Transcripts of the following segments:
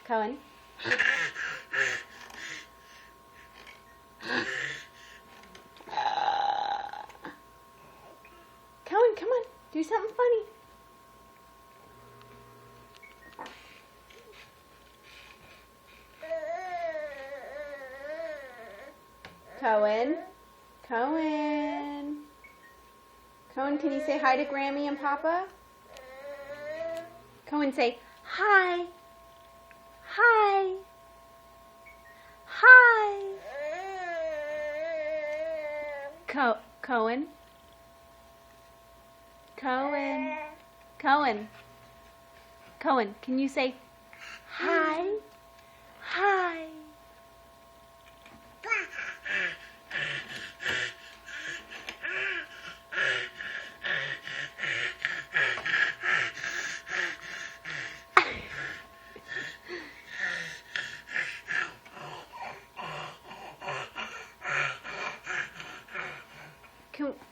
Koen. Koen, come on. Do something funny. Koen. Koen. Koen, can you say hi to Grammy and Papa? Koen, say hi. Hi. Hi. Koen. Koen. Koen. Koen, can you say hi? Hi.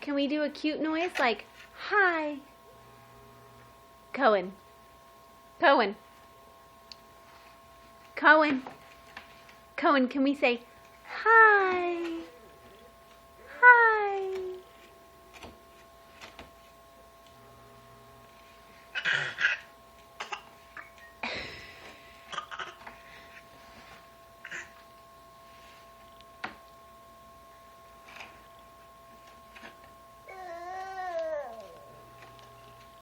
Can we do a cute noise like hi? Koen. Koen. Koen. Koen, can we say hi?